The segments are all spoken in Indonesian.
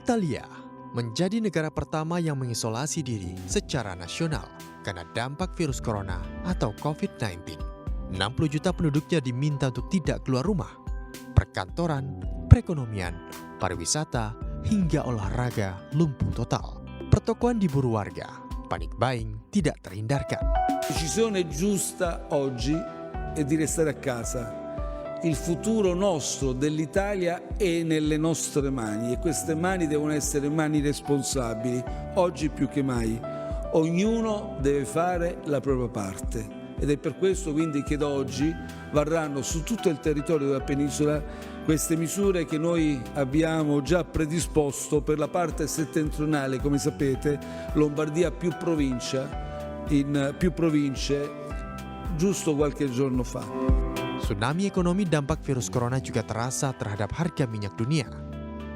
Italia menjadi negara pertama yang mengisolasi diri secara nasional karena dampak virus corona atau COVID-19. 60 juta penduduknya diminta untuk tidak keluar rumah. Perkantoran, perekonomian, pariwisata, hingga olahraga lumpuh total. Pertokoan diburu warga, panik buying tidak terhindarkan. La decisione giusta oggi è di restare a casa. Il futuro nostro dell'Italia è nelle nostre mani e queste mani devono essere mani responsabili, oggi più che mai. Ognuno deve fare la propria parte ed è per questo quindi che da oggi varranno su tutto il territorio della penisola queste misure che noi abbiamo già predisposto per la parte settentrionale, come sapete, Lombardia più provincia, in più province, giusto qualche giorno fa. Tsunami ekonomi dampak virus corona juga terasa terhadap harga minyak dunia.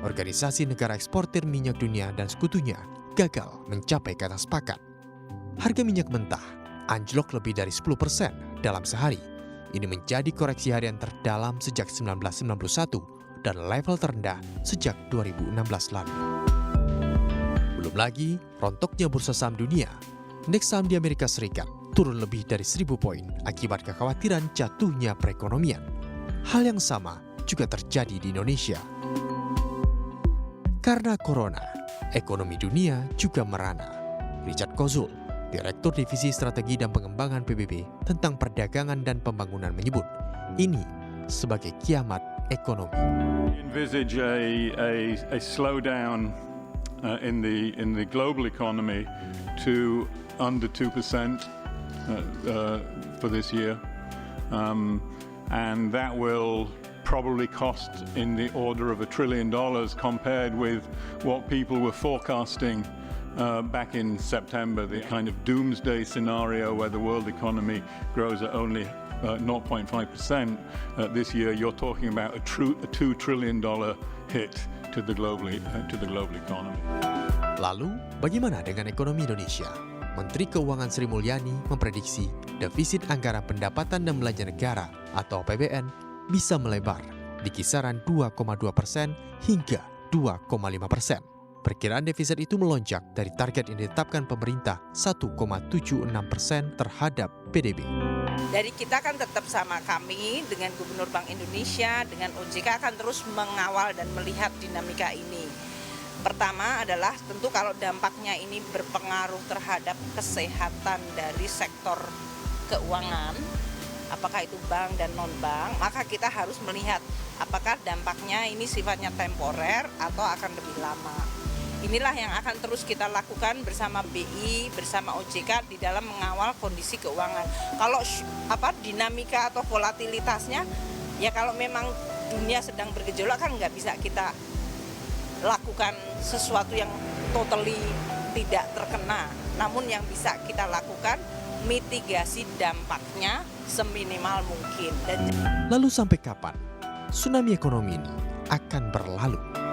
Organisasi negara eksportir minyak dunia dan sekutunya gagal mencapai kata sepakat. Harga minyak mentah anjlok lebih dari 10% dalam sehari. Ini menjadi koreksi harian terdalam sejak 1991 dan level terendah sejak 2016 lalu. Belum lagi rontoknya bursa saham dunia. Indeks saham di Amerika Serikat turun lebih dari 1.000 poin akibat kekhawatiran jatuhnya perekonomian. Hal yang sama juga terjadi di Indonesia. Karena corona, ekonomi dunia juga merana. Richard Kozul, Direktur Divisi Strategi dan Pengembangan PBB tentang Perdagangan dan Pembangunan menyebut, ini sebagai kiamat ekonomi. Envisage a slowdown in the global economy to under 2% for this year, and that will probably cost in the order of $1 trillion compared with what people were forecasting back in September, the kind of doomsday scenario where the world economy grows at only 0.5%. This year, you're talking about a $2 trillion hit to the global economy. Lalu, bagaimana dengan ekonomi Indonesia? Menteri Keuangan Sri Mulyani memprediksi defisit anggaran pendapatan dan belanja negara atau APBN bisa melebar di kisaran 2,2% hingga 2,5%. Perkiraan defisit itu melonjak dari target yang ditetapkan pemerintah 1,76% terhadap PDB. Dari kita kan tetap sama kami dengan Gubernur Bank Indonesia, dengan OJK akan terus mengawal dan melihat dinamika ini. Pertama adalah tentu kalau dampaknya ini berpengaruh terhadap kesehatan dari sektor keuangan, apakah itu bank dan non-bank, maka kita harus melihat apakah dampaknya ini sifatnya temporer atau akan lebih lama. Inilah yang akan terus kita lakukan bersama BI, bersama OJK di dalam mengawal kondisi keuangan. Kalau dinamika atau volatilitasnya, ya kalau memang dunia sedang bergejolak kan nggak bisa kita lakukan sesuatu yang totally tidak terkena. Namun yang bisa kita lakukan mitigasi dampaknya seminimal mungkin. Lalu sampai kapan tsunami ekonomi ini akan berlalu?